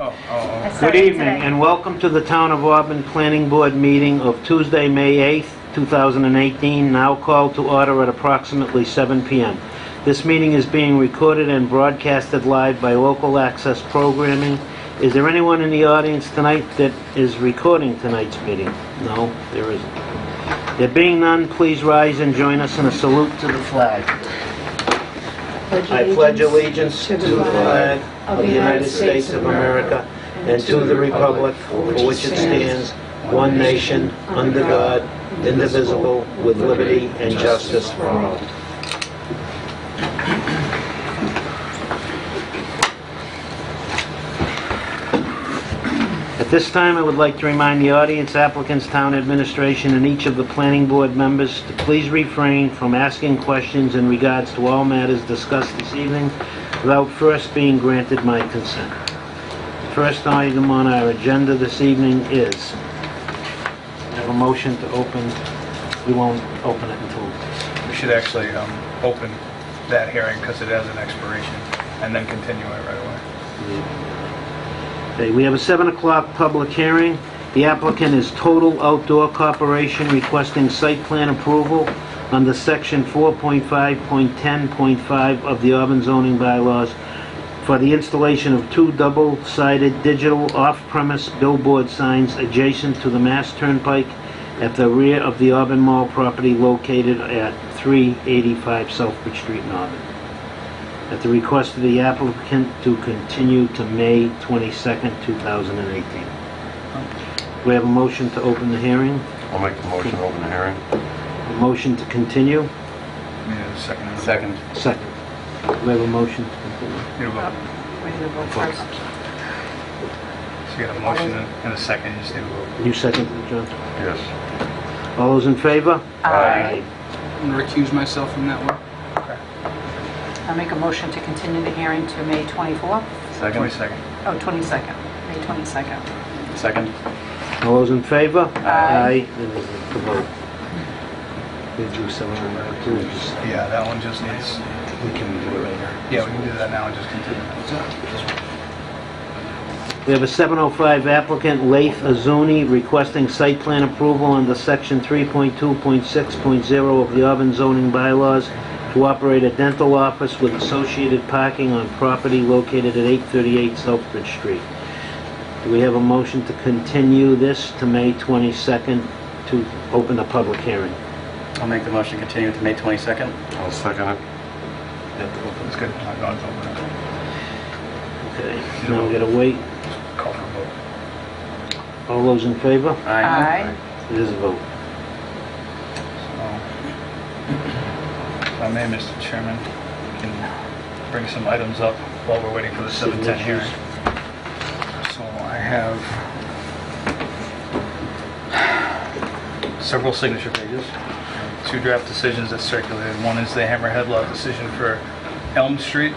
Good evening and welcome to the Town of Auburn Planning Board meeting of Tuesday, May 8th, 2018, now called to order at approximately 7 p.m. This meeting is being recorded and broadcasted live by Local Access Programming. Is there anyone in the audience tonight that is recording tonight's meeting? No, there isn't. There being none, please rise and join us in a salute to the flag. I pledge allegiance to the flag of the United States of America and to the republic for which it stands, one nation, under God, indivisible, with liberty and justice for all. At this time, I would like to remind the audience, applicants, town administration, and each of the planning board members to please refrain from asking questions in regards to all matters discussed this evening without first being granted my consent. The first item on our agenda this evening is, we have a motion to open. We won't open it until... We should actually open that hearing because it has an expiration and then continue it right away. Okay, we have a 7 o'clock public hearing. The applicant is Total Outdoor Corporation requesting site plan approval under section 4.5.10.5 of the Auburn zoning bylaws for the installation of 2 double-sided digital off-premise billboard signs adjacent to the Mass Turnpike at the rear of the Auburn Mall property located at 385 Southbridge Street in Auburn. At the request of the applicant to continue to May 22nd, 2018. We have a motion to open the hearing. I'll make the motion to open the hearing. A motion to continue. Yeah, second. Second. Second. We have a motion to continue. You vote. We need to vote first. So you got a motion and a second, you just need to vote. You seconded it, John? Yes. All those in favor? Aye. I'm going to recuse myself from that one. I'll make a motion to continue the hearing to May 24th. Second. 22nd. Oh, 22nd. May 22nd. Second. All those in favor? Aye. Then there's the vote. We do 702. Yeah, that one just needs, We can do it later. yeah, we can do that now and just continue. We have a 705 applicant, Laith Azuni, requesting site plan approval under section 3.2.6.0 of the Auburn zoning bylaws to operate a dental office with associated parking on property located at 838 Southbridge Street. Do we have a motion to continue this to May 22nd to open the public hearing? I'll make the motion to continue to May 22nd. I'll second it. It's good. I'm going to open it. Okay, now we gotta wait. Call for a vote. All those in favor? Aye. It is a vote. If I may, Mr. Chairman, we can bring some items up while we're waiting for the 7:10 hearing. So I have several signature pages, 2 draft decisions that circulated. One is the Hammerhead Law decision for Elm Street.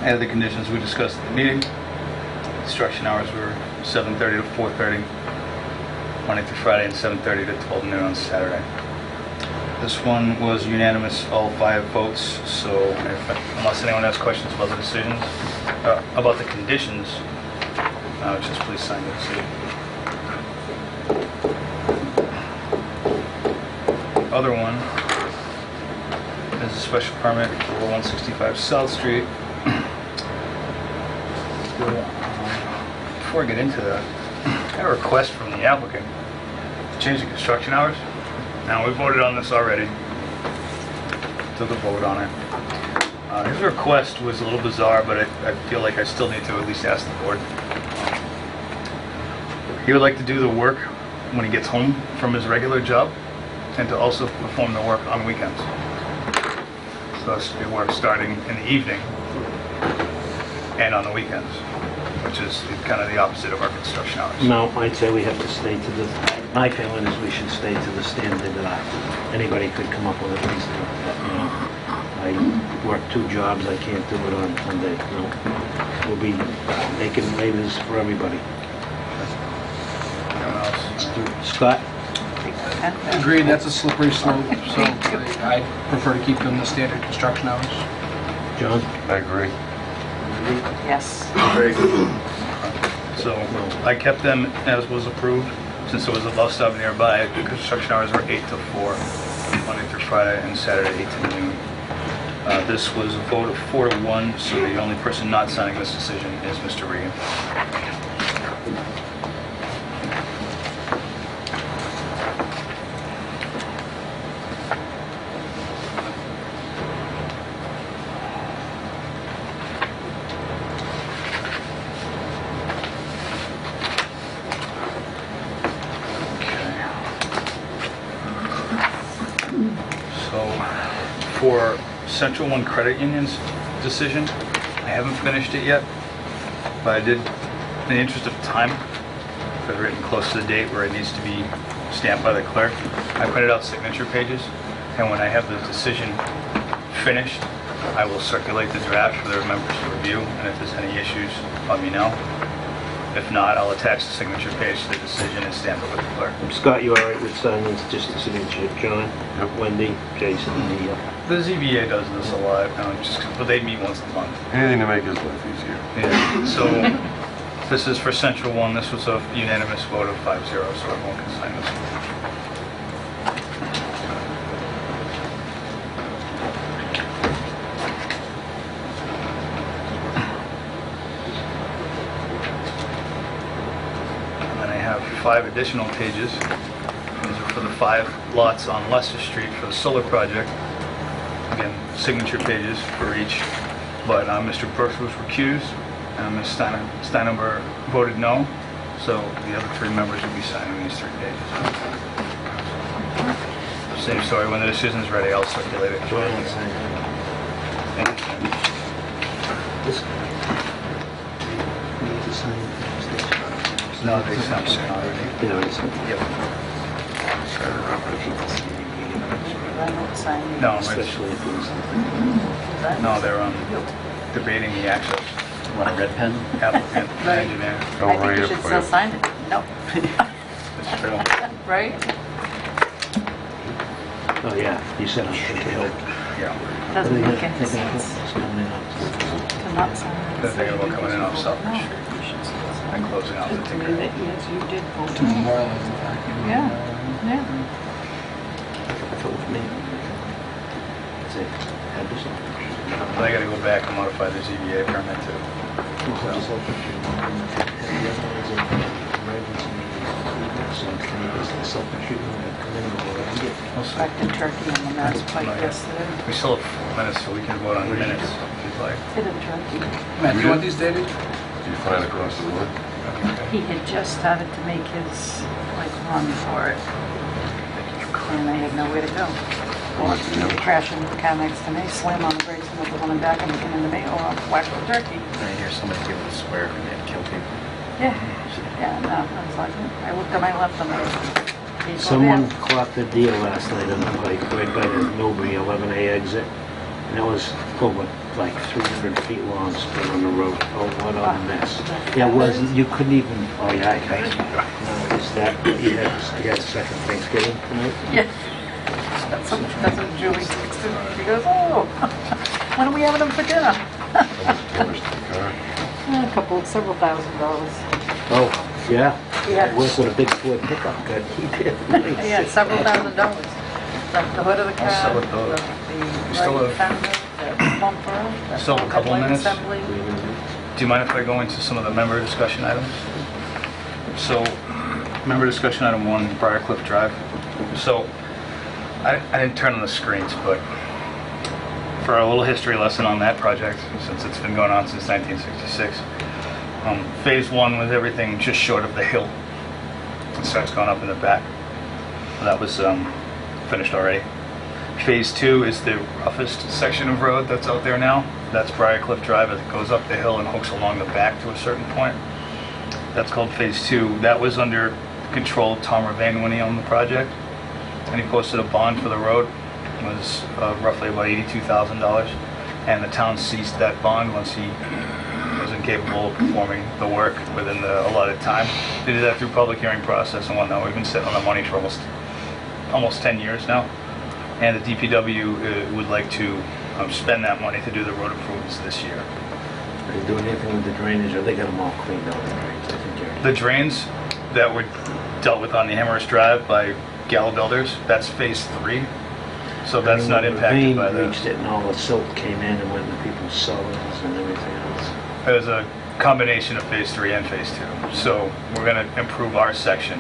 Added the conditions we discussed at the meeting. Construction hours were 7:30 to 4:30, Monday through Friday, and 7:30 to 12 noon on Saturday. This one was unanimous, all 5 votes, so unless anyone has questions about the decisions, about the conditions, just please sign the decision. Other one is a special permit for 165 South Street. Before I get into that, I got a request from the applicant to change the construction hours. Now, we voted on this already. Took a vote on it. His request was a little bizarre, but I feel like I still need to at least ask the board. He would like to do the work when he gets home from his regular job and to also perform the work on weekends. So this would be work starting in the evening and on the weekends, which is kind of the opposite of our construction hours. No, I'd say we have to stay to the, my feeling is we should stay to the standard that anybody could come up with at least, you know, I work 2 jobs, I can't do it on Monday, no. We'll be making waivers for everybody. Anyone else? Scott? Agreed, that's a slippery slope, so I prefer to keep them the standard construction hours. John? I agree. Yes. So I kept them as was approved, since there was a bus stop nearby. Construction hours were 8 to 4, Monday through Friday, and Saturday 8 to noon. This was a vote of 4 to 1, so the only person not signing this decision is Mr. Regan. So, for Central One Credit Union's decision, I haven't finished it yet, but I did, in the interest of time, I've written close to the date where it needs to be stamped by the clerk. I printed out signature pages, and when I have the decision finished, I will circulate the draft for the members to review, and if there's any issues, let me know. If not, I'll attach the signature page to the decision and stamp it with the clerk. Scott, you all right with signing just the signature? John, Wendy, Jason, and Neil? The ZBA does this a lot, but they meet once a month. Anything to make his life easier. Yeah, so this is for Central One. This was a unanimous vote of 5-0, so everyone can sign this one. And then I have 5 additional pages. These are for the 5 lots on Leicester Street for the solar project. Again, signature pages for each, but Mr. Brooks was recused, and Ms. Steinheimer voted no, so the other 3 members will be signing these 3 pages. Same story, when the decision's ready, I'll circulate it. Go ahead and sign it. Thank you. This need to sign it. No, they signed it already. Yeah, it's Yep. I don't sign it. No, it's- especially if it was... no, they're debating the access. Want a red pen? Applicant, Right. engineer. I'll I think write you it should for still you. sign it. No. It's true. Right? Oh, yeah, you said I'm going to help. Yeah. Doesn't make any sense to not sign it. They're thinking about coming in off South No, Street you should still sign and it. closing out the To me, Tinker. that yes, you did vote. To memorialize the fact. Yeah, yeah. Vote with me. That's it. Have this one. But I gotta go back and modify the ZBA permit too. Just hope that you want them to have the other ones in emergency meetings. So can you just self-treatment and come in and go around it? Back to Turkey on the Mass Pike Not yet. yesterday. We still have 4 minutes, so we can vote on minutes if you'd like. Did a turkey. Matt, do you want these dated? Do you find across the wood? He had just started to make his, like, run for it. And I had nowhere to go. Crash into the car next to me, slam on the brakes, and with the woman back and looking into me, or I'll whack the turkey. I hear somebody people to swear and they'd kill people. Yeah, yeah, no, I was like, I looked at my left and I was, he's Someone over clocked a deal last night on the pike, right by the Newbury 11A exit. And it was, like 300 feet long, spread on the road. Oh, what a mess. Yeah, it was, you couldn't even, oh yeah, no, is that, you had second Thanksgiving tonight? there. Yeah. That's what Julie texted me. She goes, oh, when are we having them for dinner? Damaged the car. Several $1,000s. Oh, yeah. Yeah. Where's what a big Ford pickup got? He did. Yeah, several $1,000s. The hood of the car, I'll settle those. the still right have- fender, the bumper, the Still have a couple headlight minutes? assembly. Do you mind if I go into some of the member discussion items? So, member discussion item 1, Briarcliff Drive. So, I didn't turn on the screens, but for a little history lesson on that project, since it's been going on since 1966, phase 1 was everything just short of the hill. It starts going up in the back. That was finished already. Phase 2 is the roughest section of road that's out there now. That's Briarcliff Drive. It goes up the hill and hooks along the back to a certain point. That's called Phase 2. That was under control of Tom Ravane when he owned the project. And he posted a bond for the road. It was roughly about $82,000. And the town ceased that bond once he was incapable of performing the work within the allotted time. They did that through public hearing process and whatnot. We've been sitting on the money for almost 10 years now. And the DPW would like to spend that money to do the road improvements this year. Are they doing anything with the drainage, or they got them all cleaned out, the drains? I think you're... The drains that were dealt with on the Amherst Drive by Gallo Builders, that's phase 3. So that's not impacted by The the... vein reached it and all the silt came in and went into people's cellars and everything else. There's a combination of phase 3 and phase 2. So we're going to improve our section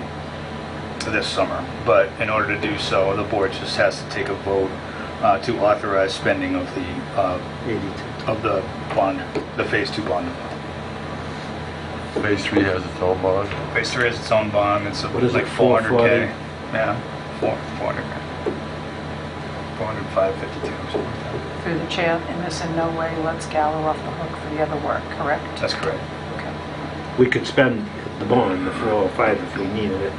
this summer. But in order to do so, the board just has to take a vote to authorize spending of the 82. bond, the phase 2 bond. Phase 3 has its own bond. Phase 3 has its own bond. It's What is like it, 400K. 440? Yeah, 400K. 405.52 or something like that. Through the chair, and this in no way lets Gallo off the hook for the other work, correct? That's correct. Okay. We could spend the bond, the 405, if we needed it,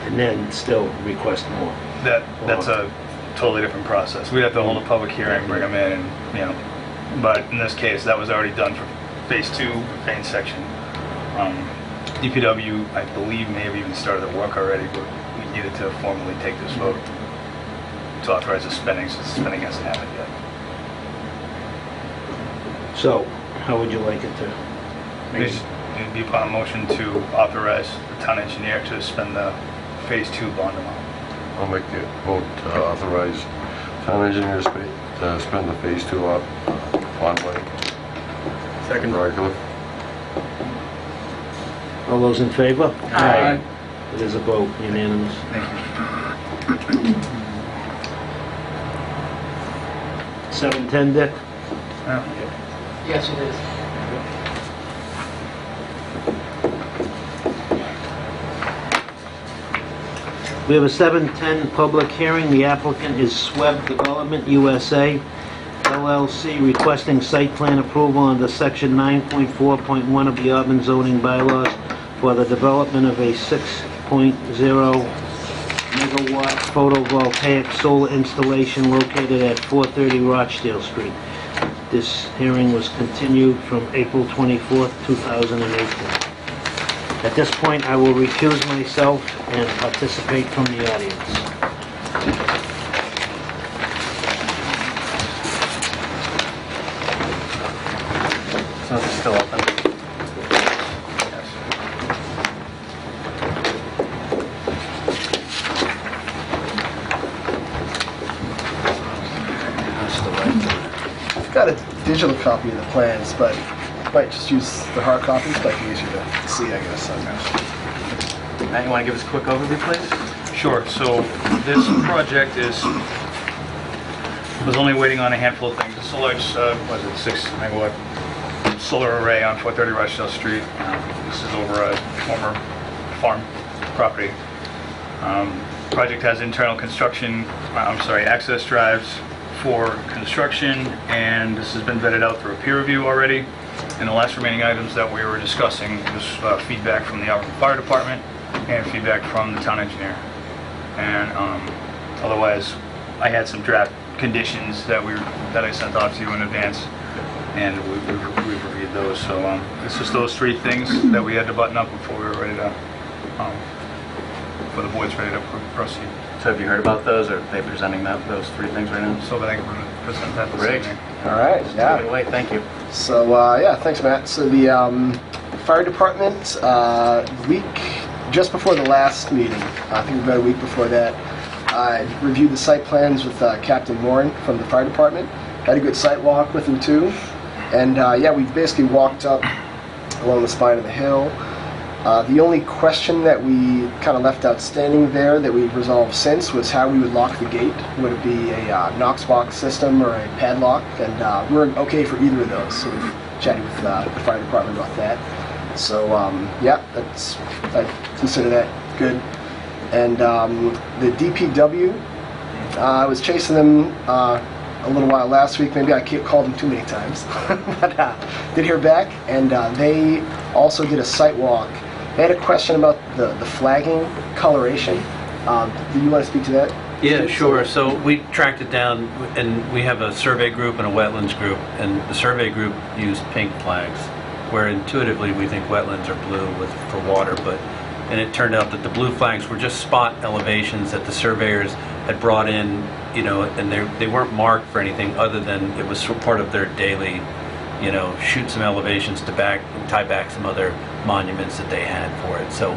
and then still request more. That's a totally different process. We'd have to hold a public hearing, bring them in, and, but in this case, that was already done for phase 2 main section. DPW, I believe, may have even started the work already, but we needed to formally take this vote to authorize the spending, since the spending hasn't happened yet. So, how would you like it to? It'd be upon a motion to authorize the town engineer to spend the phase 2 bond amount. I'll make the vote to authorize town engineer to spend the phase 2 bond money. Second. Radcliffe. All those in favor? Aye. It is a vote, unanimous. Thank you. 710, Dick? Yes, it is. We have a 710 public hearing. The applicant is Sweb Development USA, LLC, requesting site plan approval under section 9.4.1 of the Auburn zoning bylaws for the development of a 6.0 megawatt photovoltaic solar installation located at 430 Rochdale Street. This hearing was continued from April 24th, 2018. At this point, I will recuse myself and participate from the audience. So it's still open. I've got a digital copy of the plans, but I might just use the hard copies, might be easier to see, I guess. Matt, you want to give us a quick overview, please? Sure. So this project was only waiting on a handful of things. It's a large, 6 megawatt solar array on 430 Rochdale Street. This is over a former farm property. Project has internal construction, access drives for construction, and this has been vetted out through a peer review already. And the last remaining items that we were discussing was feedback from the Auburn Fire Department and feedback from the town engineer. And otherwise, I had some draft conditions that I sent off to you in advance, and we've reviewed those. So it's just those 3 things that we had to button up before we were ready to, before the board's ready to proceed. So have you heard about those, or are they presenting those 3 things right now? So I think we're going to present that this Great. evening. All right, Take it yeah. away, thank you. So, yeah, thanks, Matt. So the fire department, just before the last meeting, I think about a week before that, I reviewed the site plans with Captain Warren from the fire department. Had a good site walk with him, too. And, yeah, we basically walked up along the spine of the hill. The only question that we kind of left outstanding there that we've resolved since was how we would lock the gate. Would it be a Knox box system or a padlock? And we're okay for either of those. So we've chatted with the fire department about that. So yeah, I consider that good. And the DPW, I was chasing them a little while last week. Maybe I called them too many times, but did hear back. And they also did a site walk. They had a question about the flagging coloration. Do you want to speak to that? Yeah, sure. So we tracked it down, and we have a survey group and a wetlands group, and the survey group used pink flags, where intuitively we think wetlands are blue for water, and it turned out that the blue flags were just spot elevations that the surveyors had brought in, and they weren't marked for anything other than it was part of their daily you know, shoot some elevations to tie back some other monuments that they had for it. So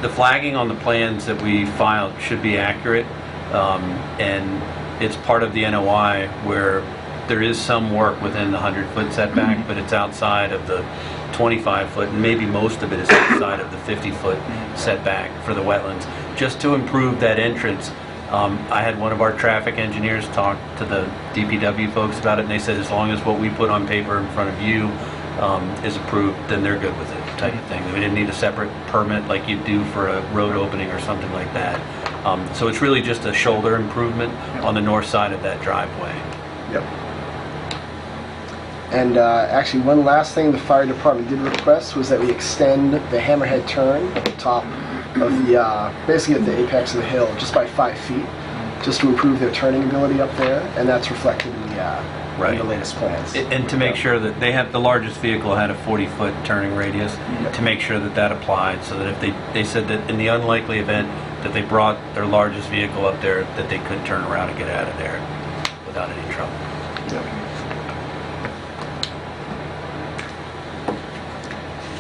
the flagging on the plans that we filed should be accurate, and it's part of the NOI where there is some work within the 100-foot setback, but it's outside of the 25-foot, and maybe most of it is outside of the 50-foot setback for the wetlands. Just to improve that entrance, I had one of our traffic engineers talk to the DPW folks about it, and they said as long as what we put on paper in front of you is approved, then they're good with it, type of thing. We didn't need a separate permit like you do for a road opening or something like that. So it's really just a shoulder improvement on the north side of that driveway. Yep. And actually, one last thing the fire department did request was that we extend the hammerhead turn at the top of the, basically at the apex of the hill, just by 5 feet, just to improve their turning ability up there, and that's reflected in the latest plans. And to make sure that they have, the largest vehicle had a 40-foot turning radius, to make sure that that applied, so that if they said that in the unlikely event that they brought their largest vehicle up there, that they could turn around and get out of there without any trouble. Yep.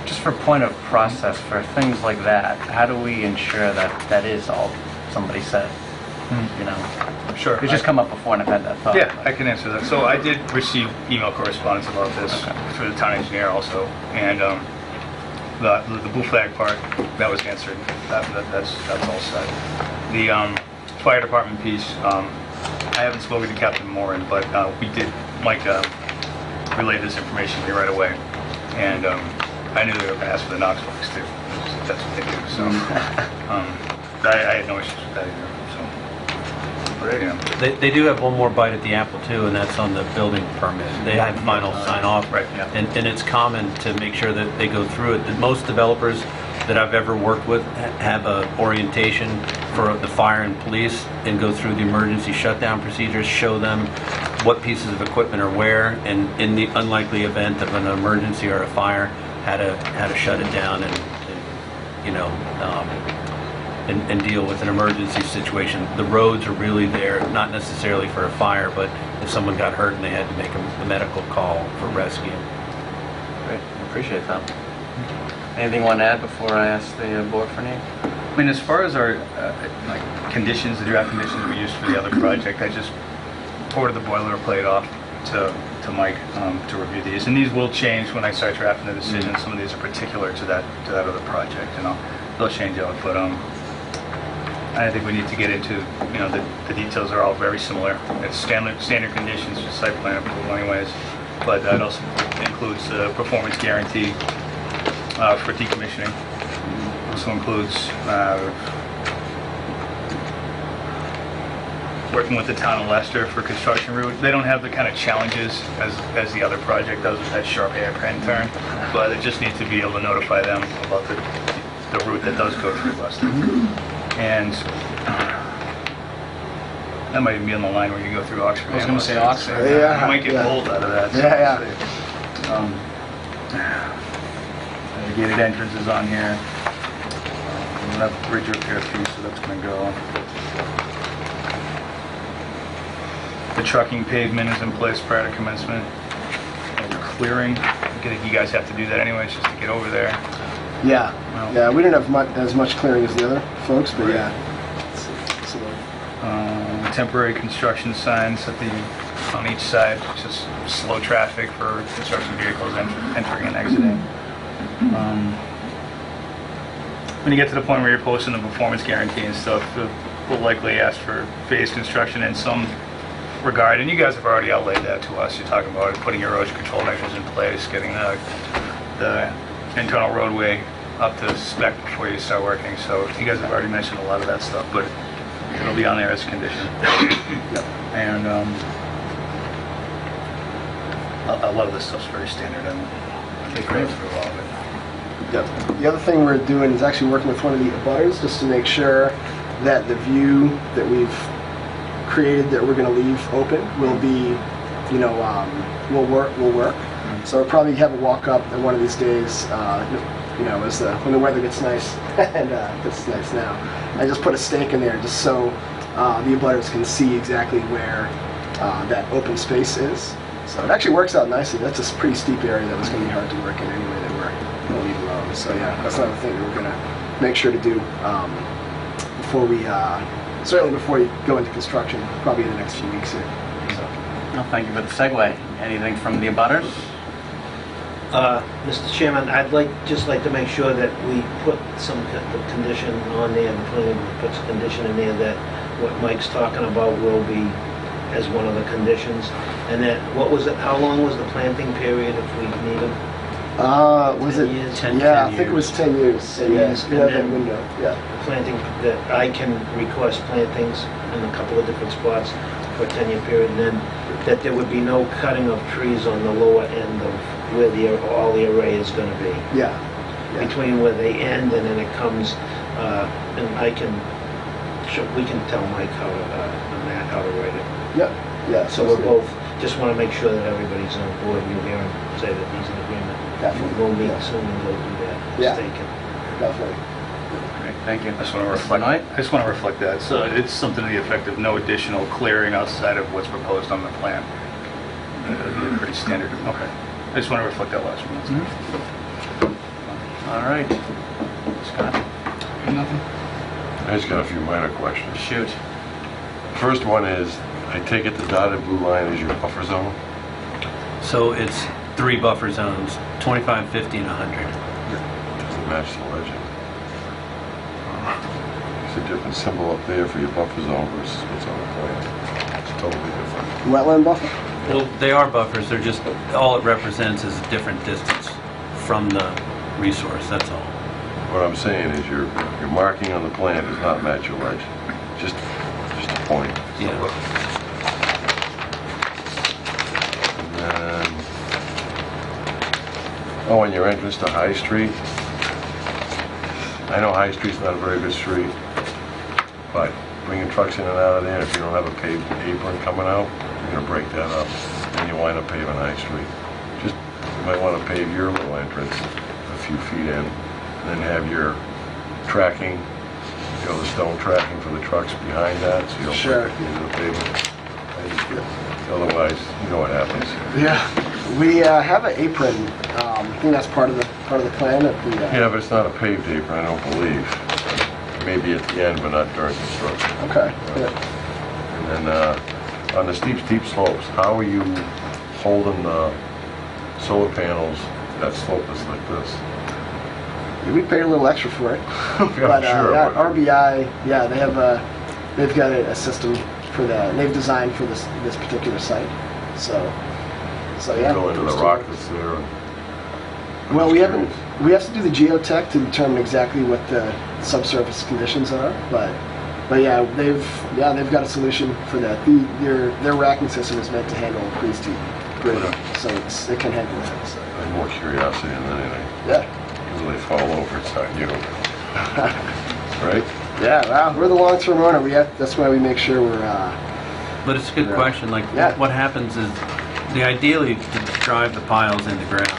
Just for point of process, for things like that, how do we ensure that that is all somebody said? You know? Sure. It's just come up before and I've had that thought. Yeah, I can answer that. So I did receive email correspondence about this through the town engineer also, and the blue flag part, that was answered. That's all set. The fire department piece, I haven't spoken to Captain Moran, but Mike relayed this information to me right away, and I knew they were going to ask for the Knox folks too. That's what they do. So I had no issues with that either. They do have one more bite at the apple too, and that's on the building permit. They have final sign off, Right. and it's common to make sure that they go through it. Most developers that I've ever worked with have a orientation for the fire and police and go through the emergency shutdown procedures, show them what pieces of equipment are where, and in the unlikely event of an emergency or a fire, how to shut it down and you know, and deal with an emergency situation. The roads are really there, not necessarily for a fire, but if someone got hurt and they had to make a medical call for rescue. Great, appreciate that. Anything you want to add before I ask the board for name? I mean, as far as our like conditions, the draft conditions we used for the other project, I just forwarded the boilerplate off to Mike to review these, and these will change when I start drafting the decision. Some of these are particular to that other project, and they'll change out. But I think we need to get into, you know, the details are all very similar. It's standard conditions for site plan approval, anyways. But that also includes the performance guarantee for decommissioning. Also includes working with the town of Leicester for construction route. They don't have the kind of challenges as the other project does with that sharp hairpin turn, but they just need to be able to notify them about the route that does go through Leicester. And that might even be on the line where you go through Oxford. I was going to say Oxford. Yeah. You might get pulled out of that. The gated entrance is on here. We'll have bridge repair piece, so that's going to go. The trucking pavement is in place prior to commencement. And clearing, you guys have to do that anyways, just to get over there. Yeah. Well, Yeah, we didn't have as much clearing as the other folks, but yeah. Temporary construction signs on each side, just slow traffic for construction vehicles entering and exiting. When you get to the point where you're posting the performance guarantee and stuff, we'll likely ask for phased construction in some regard, and you guys have already outlaid that to us. You're talking about putting erosion control measures in place, getting the internal roadway up to spec before you start working. So you guys have already mentioned a lot of that stuff, but it'll be on there as a condition. And a lot of this stuff's very standard, and I think we're through all of it. Yep. The other thing we're doing is actually working with one of the abutters just to make sure that the view that we've created that we're going to leave open will be, you know, will work. So we'll probably have a walk up on one of these days, you know, when the weather gets nice, and it's nice now. I just put a stake in there just so the abutters can see exactly where that open space is. So it actually works out nicely. That's a pretty steep area that was going to be hard to work in anyway. They were going to leave alone. So yeah, that's another thing that we're going to make sure to do before we, certainly before you go into construction, probably in the next few weeks here. So. Well, thank you for the segue. Anything from the abutters? Mr. Chairman, just like to make sure that we put the condition on there, the planning board puts a condition in there that what Mike's talking about will be as one of the conditions. And that, how long was the planting period if we need them? Was 10 it? years? 10 Yeah, I years. think it was 10 years. So 10 yeah, years, we have and that then- window. Yeah. Planting, that I can request plantings in a couple of different spots for a 10-year period, and then that there would be no cutting of trees on the lower end of where all the array is going to be. Yeah. Yeah. Between where they end and then it comes, and we can tell Mike on that how to write it. Yep. Yeah. So we're both, just want to make sure that everybody's on board, you hear him say that he's in agreement. Definitely. We'll meet Yeah. soon and go do that. Yeah. Mistaken. Definitely. Great, thank you. I just want to Mr. reflect. Knight? I just want to reflect that. So it's something to the effect of no additional clearing outside of what's proposed on the plan. That'd be pretty standard. Okay. I just want to reflect that last one. That's All right. Scott? Nothing. I just got a few minor questions. Shoot. First one is, I take it the dotted blue line is your buffer zone? So it's 3 buffer zones, 25, 50, and 100. Doesn't match the legend. There's a different symbol up there for your buffer zone versus what's on the plan. It's totally different. Wetland buffer? Well, they are buffers, they're just, all it represents is a different distance from the resource, that's all. What I'm saying is your marking on the plan does not match your legend. Just a point. Yeah. And then, and your entrance to High Street. I know High Street's not a very good street, but bringing trucks in and out of there, if you don't have a paved apron coming out, you're gonna break that up, and you wind up paving High Street. Just, you might wanna pave your little entrance a few feet in, and then have your tracking, the stone tracking for the trucks behind that, so you don't Sure. break into the pavement. Otherwise, you know what happens. Yeah. We have an apron. I think that's part of the plan at the. Yeah, but it's not a paved apron, I don't believe. Maybe at the end, but not during construction. Okay. Yeah. And then, on the steep slopes, how are you holding the solar panels, that slope is like this? We paid a little extra for it. Yeah, sure, yeah, but- RBI, yeah, they've got a system for that. They've designed for this particular site. So yeah. Go into the rock that's there. Well, we have to do the geotech to determine exactly what the subsurface conditions are, but yeah, they've got a solution for that. Their racking system is meant to handle pretty steep grading, so it can handle that. So. I have more curiosity than anything. Yeah. Because if they fall over, it's not you. Right? Yeah, well, we're the long-term owner. That's why we make sure we're. But it's a good Yeah. question, like, Yeah. what happens is, ideally, to drive the piles in the ground,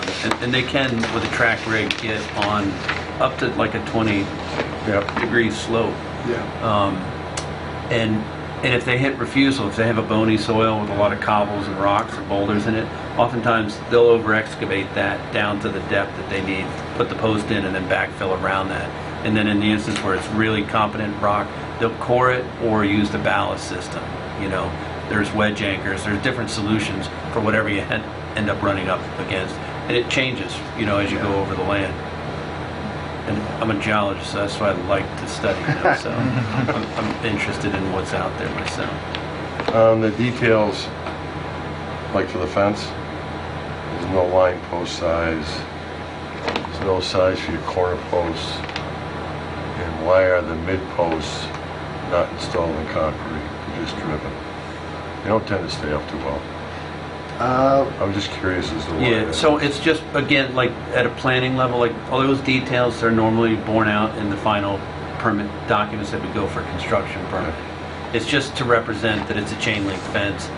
and they can, with a track rig, get on up to like a 20-degree Yep. slope. Yeah. And if they hit refusal, if they have a bony soil with a lot of cobbles and rocks or boulders in it, oftentimes they'll over-excavate that down to the depth that they need, put the post in, and then backfill around that. And then in the instance where it's really competent rock, they'll core it or use the ballast system. There's wedge anchors, there's different solutions for whatever you end up running up against. And it changes, as you go over the land. And I'm a geologist, so that's why I like to study, so I'm interested in what's out there myself. The details, like for the fence, there's no line post size, there's no size for your corner posts, and why are the mid posts not installed in concrete, just driven? They don't tend to stay up too well. I'm just curious as to why. Yeah, that so is. it's just, again, like at a planning level, like all those details are normally borne out in the final permit documents that we go for construction permit. It's just to represent that it's a chain link fence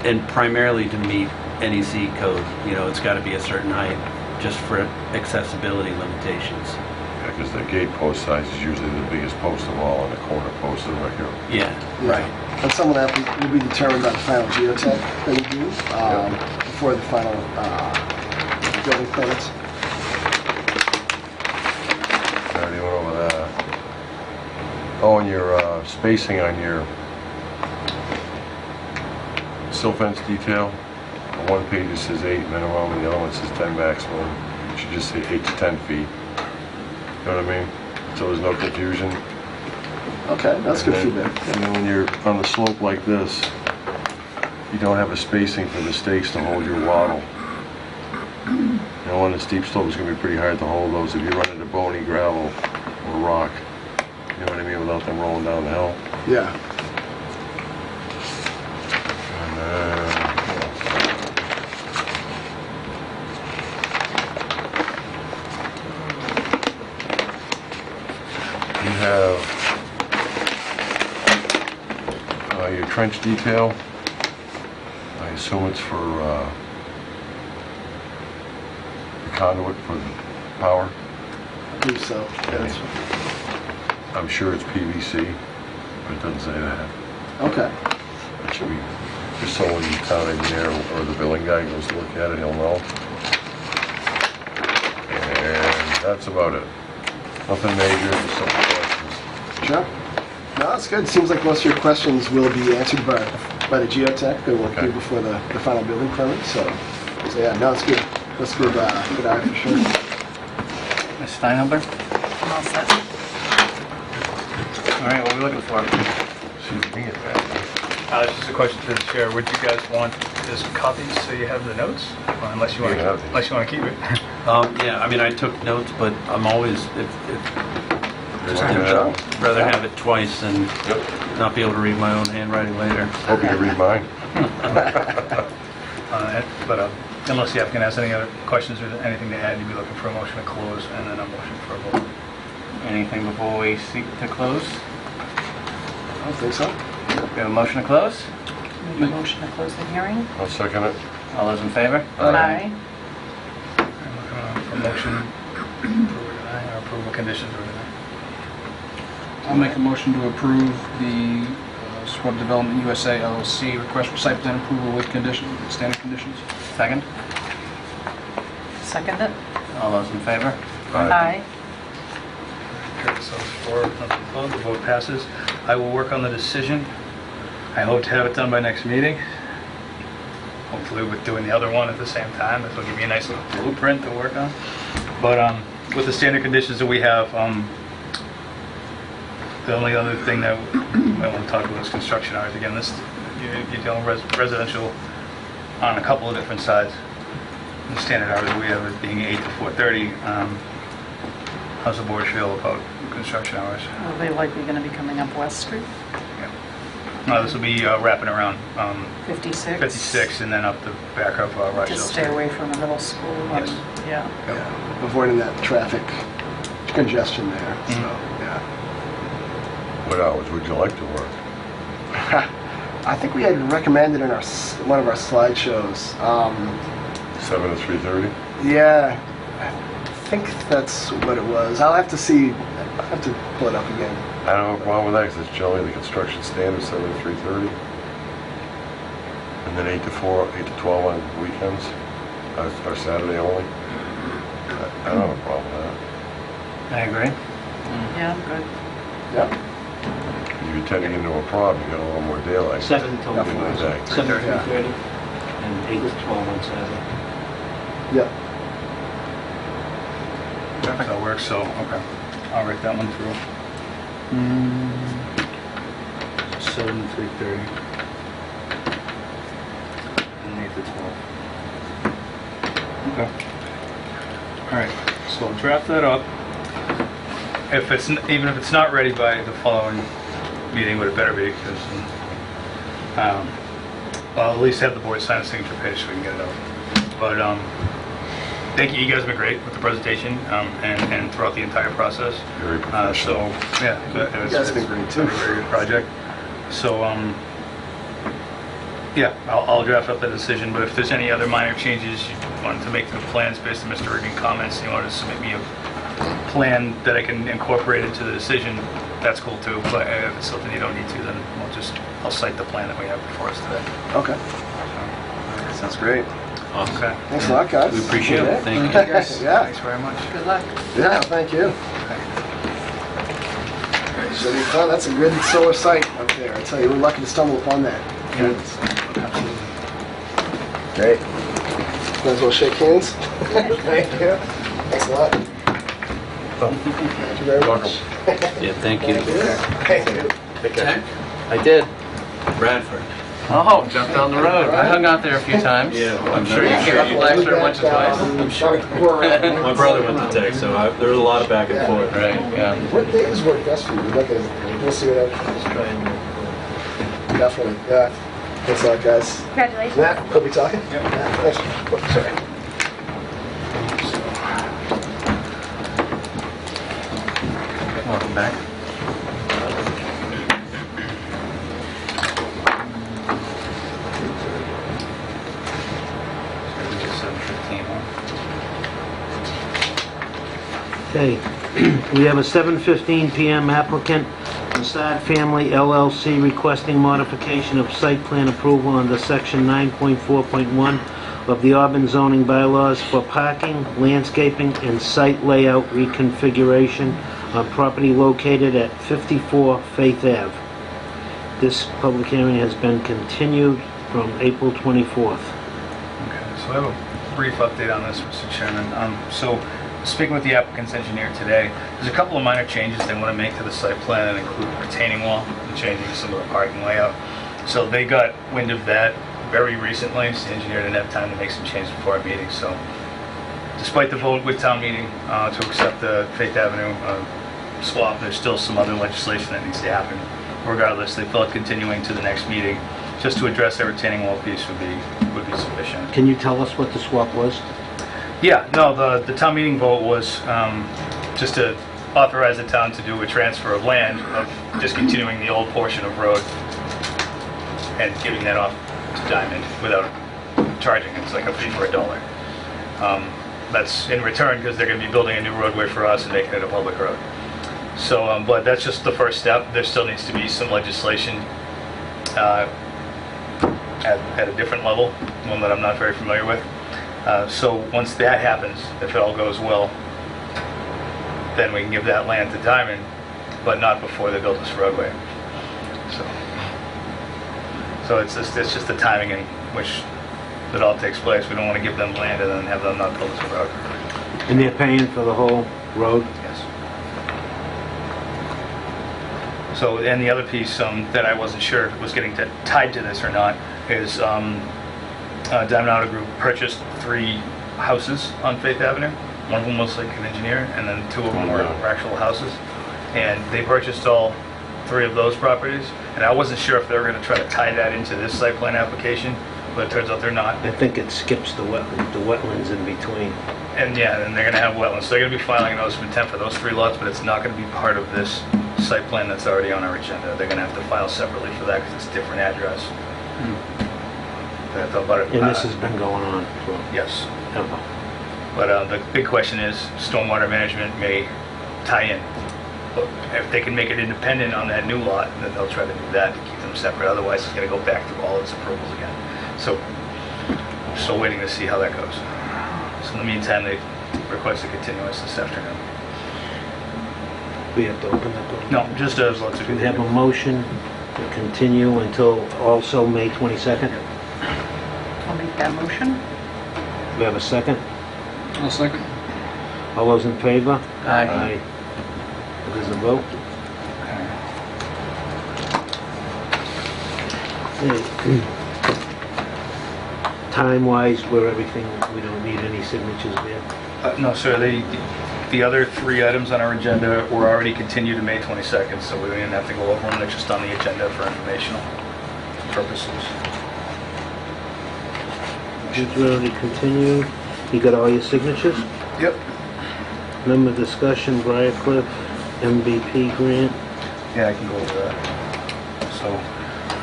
and primarily to meet NEC code. It's got to be a certain height just for accessibility limitations. Yeah, because the gate post size is usually the biggest post of all, and the corner posts are right here. Yeah, Yeah. right. And some of that will be determined by the final geotech that we do. before the final building permits. Already went over that. Oh, and your spacing on your sill fence detail. On one page it says 8 minimum, and the other one says 10 maximum. You should just say 8 to 10 feet. You know what I mean? So there's no confusion. Okay, that's good And then- feedback. And then when you're on the slope like this, you don't have a spacing for the stakes to hold your wattle. You know, on the steep slope, it's gonna be pretty hard to hold those if you run into bony gravel or rock. You know what I mean, without them rolling down the hill. Yeah. And then, you have your trench detail. I assume it's for the conduit for the power. I believe so. Yeah, that's, I'm sure it's PVC, but it doesn't say that. okay. It should be, just so when the town engineer or the building guy goes to look at it, he'll know. And that's about it. Nothing major, just some questions. Sure. No, that's good. Seems like most of your questions will be answered by the geotech that we'll do before the final building permit. So yeah, no, it's good. That's good. Good eye for sure. Ms. Steinhuber? I'm all set. All right, what are we looking for? See if we can get that. It's just a question to the chair. Would you guys want this copies so you have the notes? Or unless you want You have these. unless you want to keep it. Yeah, I mean, I took notes, but I'm always, Just I'd rather have it twice than not be able to read my own handwriting later. Hope you can read mine. But unless the applicant has any other questions or anything to add, you'd be looking for a motion to close and then a motion for a vote. Anything before we seek to close? I don't think so. We have a motion to close? Make a motion to close the hearing? I'll second it. All those in favor? Aye. I'm looking for a motion or approval conditions or anything. I'll make a motion to approve the Swab Development USA LLC request for site plan approval with conditions, standard conditions. Second? Second it? All those in favor? Aye. Okay, so for nothing closed, the vote passes. I will work on the decision. I hope to have it done by next meeting. Hopefully with doing the other one at the same time. This will give me a nice little blueprint to work on. But with the standard conditions that we have, the only other thing that I want to talk about is construction hours. Again, you're dealing with residential on a couple of different sides. The standard hours we have is being 8 to 4:30. How's the board feel about construction hours? Are they likely going to be coming up West Street? This will be wrapping around 56? 56 and then up the back of Rochdale Just stay Street. away from the middle school. and- Yeah. Yeah. Avoiding that traffic congestion there. So yeah. What hours would you like to work? I think we had recommended in one of our slideshows. 7 to 3:30? Yeah, I think that's what it was. I'll have to see. I'll have to pull it up again. I don't have a problem with that, 'cause it's generally the construction standard, 7 to 3:30. And then 8 to 4, 8 to 12 on weekends, or Saturday only. I don't have a problem with I agree. Yeah, I'm good. Yeah. that. You're tending into a problem, you got a little more daylight. 7 till at the end of the day. 7 to Yeah. 3:30, and 8 to 12 on Saturday. Yeah. That works, so, okay. I'll write that one through. 7 to 3:30. And 8 to 12. Okay. All right, so I'll draft that up. Even if it's not ready by the following meeting, would it better be, because I'll at least have the board sign a signature page so we can get it out. But thank you, you guys have been great with the presentation and throughout the entire process. Very professional. So, yeah, You guys have been great, too. It's a very good project. So, yeah, I'll draft up the decision, but if there's any other minor changes you wanted to make to the plans based on Mr. Regan comments, you wanted to submit me a plan that I can incorporate into the decision, that's cool too. But if it's something you don't need to, then I'll cite the plan that we have before us today. Okay. Sounds great. Awesome. Okay. Thanks a lot, guys. We appreciate it. Thank you. Guys, Yeah. thanks very much. Good luck. Yeah, thank you. Should be fun. That's a good solar site up there. I tell you, we're lucky to stumble upon that. Absolutely. Great. Might as well shake hands. Thank you. Thanks a lot. Thank you very much. Yeah, thank you. Thank you. Take care. I did. Bradford. Oh, jumped down the road. I hung out there a few times. Yeah. I'm sure you came up Blacksburg once or twice. I'm sure. My brother went to Tech, so there was a lot of back and forth. Right, yeah. What days work best for you? We'll see what happens. Definitely, yeah. Thanks a lot, guys. Congratulations. Matt, we'll be talking? Yeah. Thanks. Oh, sorry. Welcome back. Which is 7:15, huh? Okay, we have a 7:15 PM applicant, Masad Family LLC, requesting modification of site plan approval under section 9.4.1 of the Auburn zoning bylaws for parking, landscaping, and site layout reconfiguration on property located at 54 Faith Ave. This public hearing has been continued from April 24th. Okay, so I have a brief update on this, Mr. Chairman. So, speaking with the applicant's engineer today, there's a couple of minor changes they want to make to the site plan that include retaining wall and changing some of the parking layout. So they got wind of that very recently, so the engineer didn't have time to make some changes before our meeting. So, despite the vote with town meeting to accept the Faith Avenue swap, there's still some other legislation that needs to happen. Regardless, they felt continuing to the next meeting just to address that retaining wall piece would be sufficient. Can you tell us what the swap was? Yeah, no, the town meeting vote was just to authorize the town to do a transfer of land, of discontinuing the old portion of road and giving that off to Diamond without charging. It's like a fee for $1. That's in return because they're going to be building a new roadway for us and making it a public road. So, but that's just the first step. There still needs to be some legislation at a different level, one that I'm not very familiar with. So once that happens, if it all goes well, then we can give that land to Diamond, but not before they build this roadway. So it's just the timing in which it all takes place. We don't want to give them land and then have them not build this road. And they're paying for the whole road? Yes. So, and the other piece that I wasn't sure if it was getting tied to this or not is Diamond Auto Group purchased 3 houses on Faith Avenue. One of them was like an engineer, and then 2 of them were actual houses. And they purchased all 3 of those properties. And I wasn't sure if they were going to try to tie that into this site plan application, but it turns out they're not. I think it skips the wetlands in between. And yeah, and they're going to have wetlands. So they're going to be filing a notice of intent for those 3 lots, but it's not going to be part of this site plan that's already on our agenda. They're going to have to file separately for that because it's a different address. And this has been going on for Yes. ever. But the big question is, stormwater management may tie in. But if they can make it independent on that new lot, then they'll try to do that to keep them separate. Otherwise, it's going to go back through all its approvals again. So, we're still waiting to see how that goes. So in the meantime, they requested continuance this afternoon. We have to open that door? No, just as lots of... We have a motion to continue until also May 22nd. I'll make that motion. We have a second? I'll second. All those in favor? Aye. There's a vote. Okay. Time-wise, where everything, we don't need any signatures there. No, sir, the other 3 items on our agenda were already continued to May 22nd, so we didn't have to go over them. They're just on the agenda for informational purposes. It's already continued. You got all your signatures? Yep. Member discussion, Briarcliff, MVP grant. Yeah, I can go over that. So,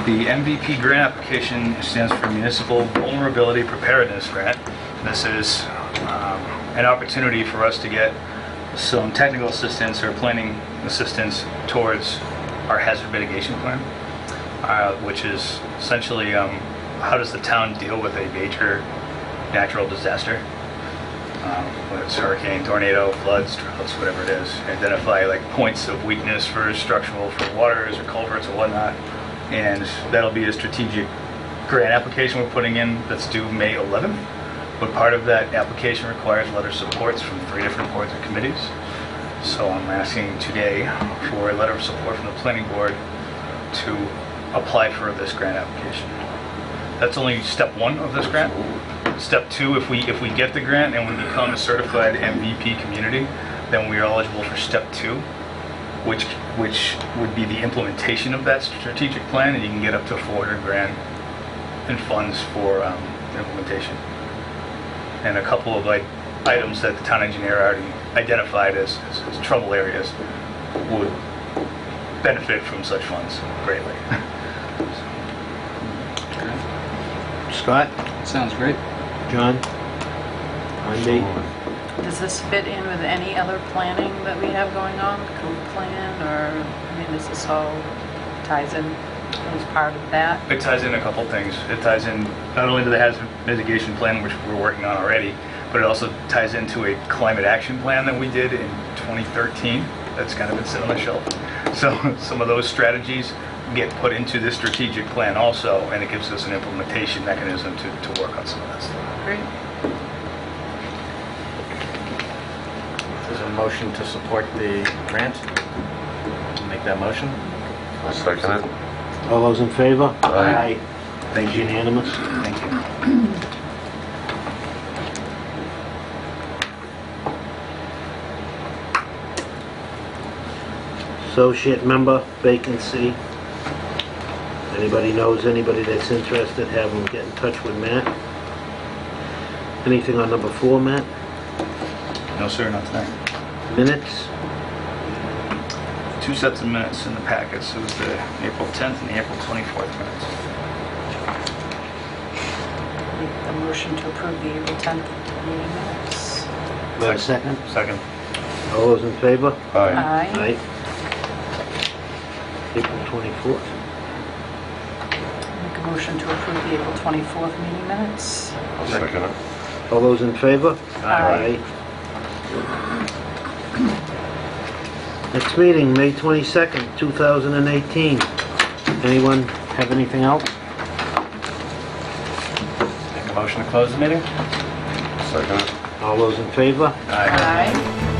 the MVP grant application stands for Municipal Vulnerability Preparedness Grant. This is an opportunity for us to get some technical assistance or planning assistance towards our hazard mitigation plan, which is essentially how does the town deal with a major natural disaster, whether it's hurricane, tornado, floods, droughts, whatever it is. Identify like points of weakness for structural, for waters or culverts or whatnot. And that'll be a strategic grant application we're putting in that's due May 11th. But part of that application requires letter of supports from 3 different boards and committees. So I'm asking today for a letter of support from the planning board to apply for this grant application. That's only step 1 of this grant. Step 2, if we get the grant and we become a certified MVP community, then we are eligible for step 2, which would be the implementation of that strategic plan, and you can get up to 400 grand in funds for implementation. And a couple of like items that the town engineer already identified as trouble areas would benefit from such funds greatly. Scott? Sounds great. John? Andy? Does this fit in with any other planning that we have going on, the code plan, or, I mean, is this all ties in as part of that? It ties in a couple things. It ties in not only to the hazard mitigation plan, which we're working on already, but it also ties into a climate action plan that we did in 2013 that's kind of been sitting on the shelf. So some of those strategies get put into this strategic plan also, and it gives us an implementation mechanism to work on some of that stuff. Great. There's a motion to support the grant. Make that motion. I'll second it. All those in favor? Aye. Thank you. Unanimous? Thank you. Associate member vacancy. Anybody knows anybody that's interested, have them get in touch with Matt. Anything on number 4, Matt? No, sir, not tonight. Minutes? 2 sets of minutes in the packets. It was the April 10th and the April 24th minutes. Make the motion to approve the April 10th meeting minutes. Do I have a second? Second. All those in favor? Aye. Aye. April 24th. Make a motion to approve the April 24th meeting minutes. I'll second it. All those in favor? Aye. Next meeting, May 22nd, 2018. Anyone have anything else? Make a motion to close the meeting. Second it. All those in favor? Aye.